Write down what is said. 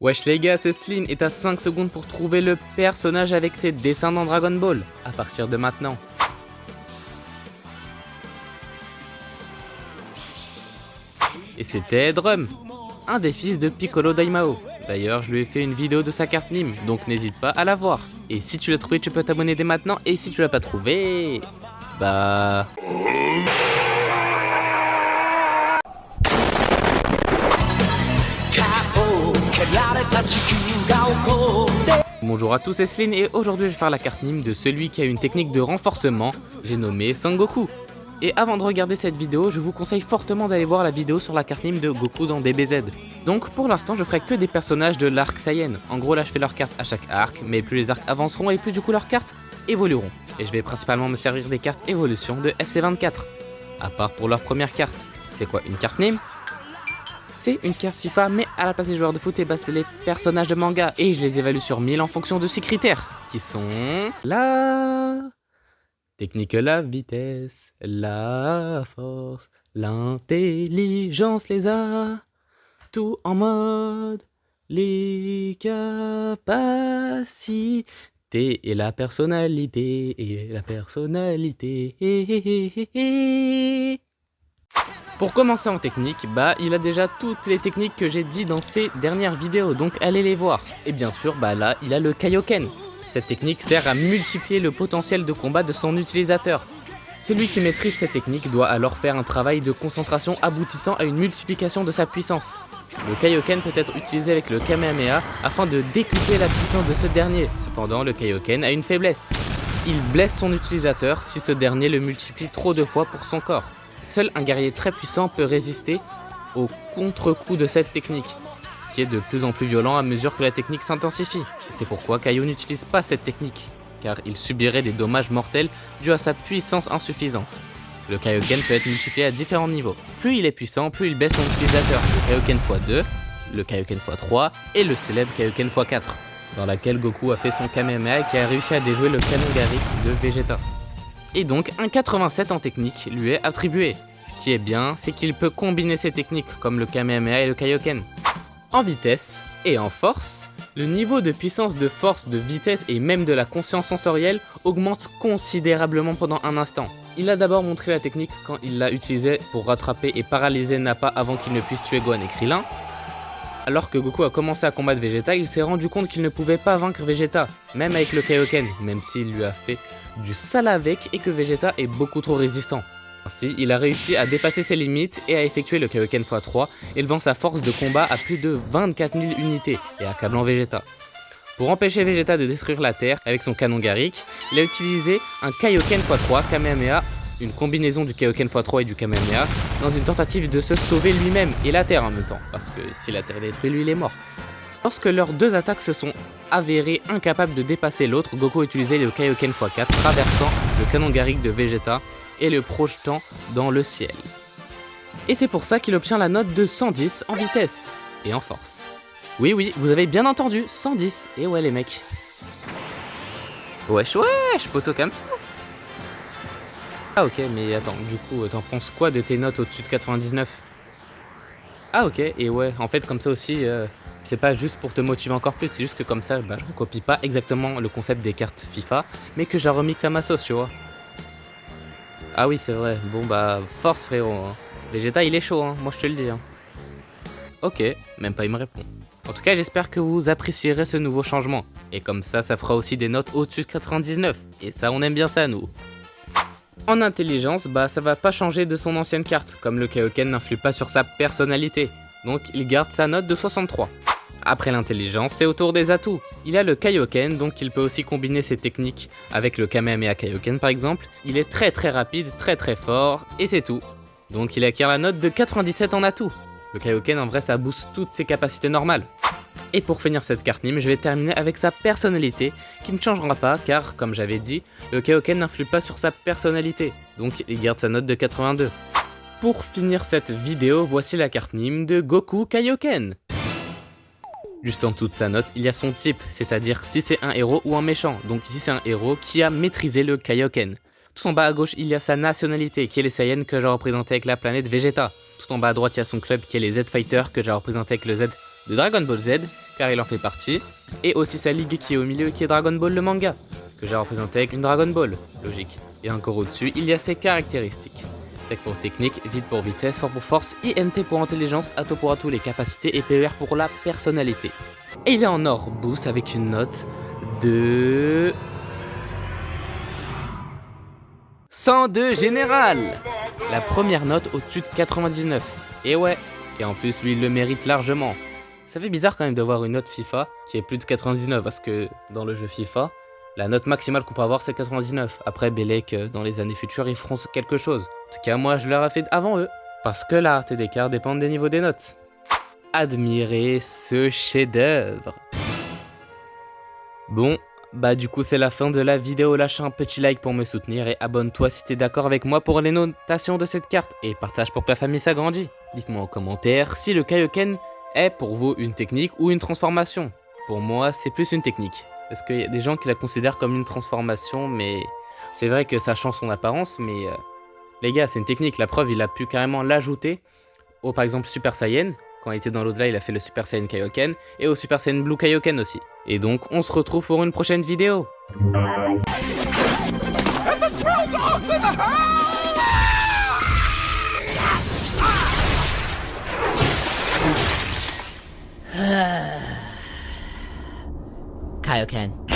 Wesh les gars, c'est Sleen et t'as 5 secondes pour trouver le personnage avec ses dessins dans Dragon Ball, à partir de maintenant. Et c'était Drum, un des fils de Piccolo Daimao. D'ailleurs, je lui ai fait une vidéo de sa carte Nîmes, donc n'hésite pas à la voir. Et si tu l'as trouvé, tu peux t'abonner dès maintenant, et si tu l'as pas trouvé... bah... Bonjour à tous, c'est Sleen et aujourd'hui je vais faire la carte Nîmes de celui qui a une technique de renforcement, j'ai nommé Sangoku. Et avant de regarder cette vidéo, je vous conseille fortement d'aller voir la vidéo sur la carte Nîmes de Goku dans DBZ. Donc pour l'instant je ferai que des personnages de l'arc Saiyan. En gros là je fais leurs cartes à chaque arc, mais plus les arcs avanceront et plus du coup leurs cartes évolueront. Et je vais principalement me servir des cartes évolution de FC24. À part pour leur première carte. C'est quoi une carte Nîmes? C'est une carte FIFA, mais à la place des joueurs de foot, et bah c'est les personnages de manga. Et je les évalue sur 1000 en fonction de 6 critères, qui sont la technique, la vitesse, la force, l'intelligence, les arts, tout en mode, les capacités et la personnalité, et la personnalité. Pour commencer en technique, bah il a déjà toutes les techniques que j'ai dit dans ces dernières vidéos, donc allez les voir. Et bien sûr, bah là, il a le Kaioken. Cette technique sert à multiplier le potentiel de combat de son utilisateur. Celui qui maîtrise cette technique doit alors faire un travail de concentration aboutissant à une multiplication de sa puissance. Le Kaioken peut être utilisé avec le Kamehameha afin de décupler la puissance de ce dernier. Cependant, le Kaioken a une faiblesse. Il blesse son utilisateur si ce dernier le multiplie trop de fois pour son corps. Seul un guerrier très puissant peut résister au contre-coup de cette technique, qui est de plus en plus violent à mesure que la technique s'intensifie. C'est pourquoi Kaio n'utilise pas cette technique, car il subirait des dommages mortels dus à sa puissance insuffisante. Le Kaioken peut être multiplié à différents niveaux. Plus il est puissant, plus il baisse son utilisateur. Le Kaioken x2, le Kaioken x3 et le célèbre Kaioken x4, dans laquelle Goku a fait son Kamehameha et qui a réussi à déjouer le canon Garrick de Vegeta. Et donc un 87 en technique lui est attribué. Ce qui est bien, c'est qu'il peut combiner ces techniques comme le Kamehameha et le Kaioken. En vitesse et en force, le niveau de puissance, de force, de vitesse et même de la conscience sensorielle augmente considérablement pendant un instant. Il a d'abord montré la technique quand il l'a utilisée pour rattraper et paralyser Nappa avant qu'il ne puisse tuer Gohan et Krillin. Alors que Goku a commencé à combattre Vegeta, il s'est rendu compte qu'il ne pouvait pas vaincre Vegeta, même avec le Kaioken, même s'il lui a fait du sale avec et que Vegeta est beaucoup trop résistant. Ainsi, il a réussi à dépasser ses limites et à effectuer le Kaioken x3, élevant sa force de combat à plus de 24 000 unités et accablant Vegeta. Pour empêcher Vegeta de détruire la Terre avec son canon Garrick, il a utilisé un Kaioken x3 Kamehameha, une combinaison du Kaioken x3 et du Kamehameha, dans une tentative de se sauver lui-même et la Terre en même temps, parce que si la Terre est détruite, lui il est mort. Lorsque leurs deux attaques se sont avérées incapables de dépasser l'autre, Goku a utilisé le Kaioken x4, traversant le canon Garrick de Vegeta et le projetant dans le ciel. Et c'est pour ça qu'il obtient la note de 110 en vitesse et en force. Oui, vous avez bien entendu, 110, et ouais les mecs. Wesh, poto comme tout. Ah ok, mais attends, du coup, t'en penses quoi de tes notes au-dessus de 99? Ah ok, et ouais, en fait comme ça aussi... c'est pas juste pour te motiver encore plus, c'est juste que comme ça, bah, je recopie pas exactement le concept des cartes FIFA, mais que j'en remixe à ma sauce, tu vois. Ah oui, c'est vrai. Bon bah, force frérot. Hein. Vegeta, il est chaud, hein. Moi je te le dis. Hein. Ok, même pas il me répond. En tout cas, j'espère que vous apprécierez ce nouveau changement. Et comme ça fera aussi des notes au-dessus de 99. Et ça, on aime bien ça, nous. En intelligence, bah ça va pas changer de son ancienne carte, comme le Kaioken n'influe pas sur sa personnalité. Donc il garde sa note de 63. Après l'intelligence, c'est au tour des atouts. Il a le Kaioken, donc il peut aussi combiner ses techniques avec le Kamehameha Kaioken par exemple. Il est très rapide, très fort, et c'est tout. Donc il acquiert la note de 97 en atout. Le Kaioken en vrai ça booste toutes ses capacités normales. Et pour finir cette carte Nîmes, je vais terminer avec sa personnalité, qui ne changera pas car, comme j'avais dit, le Kaioken n'influe pas sur sa personnalité, donc il garde sa note de 82. Pour finir cette vidéo, voici la carte Nîmes de Goku Kaioken. Juste en dessous de sa note, il y a son type, c'est-à-dire si c'est un héros ou un méchant, donc ici c'est un héros qui a maîtrisé le Kaioken. Tout en bas à gauche, il y a sa nationalité, qui est les Saiyans que j'ai représenté avec la planète Vegeta. Tout en bas à droite, il y a son club qui est les Z-Fighters que j'ai représenté avec le Z de Dragon Ball Z. car il en fait partie, et aussi sa ligue qui est au milieu, qui est Dragon Ball le manga, que j'ai représenté avec une Dragon Ball, logique. Et encore au-dessus, il y a ses caractéristiques. Tech pour technique, vite pour vitesse, fort pour force, INT pour intelligence, Atto pour atout les capacités et PER pour la personnalité. Et il est en or boost avec une note de 102 général. La première note au-dessus de 99. Et ouais, et en plus lui il le mérite largement. Ça fait bizarre quand même de voir une note FIFA qui est plus de 99 parce que dans le jeu FIFA, la note maximale qu'on peut avoir c'est 99. Après Belek, dans les années futures, ils feront quelque chose. En tout cas, moi je leur ai fait avant eux. Parce que la rareté des cartes dépend des niveaux des notes. Admirez ce chef-d'œuvre. Bon, bah du coup c'est la fin de la vidéo. Lâche un petit like pour me soutenir et abonne-toi si t'es d'accord avec moi pour les notations de cette carte. Et partage pour que la famille s'agrandisse. Dites-moi en commentaire si le Kaioken est pour vous une technique ou une transformation. Pour moi c'est plus une technique. Parce qu'il y a des gens qui la considèrent comme une transformation, mais c'est vrai que ça change son apparence, mais les gars, c'est une technique. La preuve, il a pu carrément l'ajouter au, par exemple, Super Saiyan. Quand il était dans l'au-delà, il a fait le Super Saiyan Kaioken, et au Super Saiyan Blue Kaioken aussi. Et donc, on se retrouve pour une prochaine vidéo. Kaioken.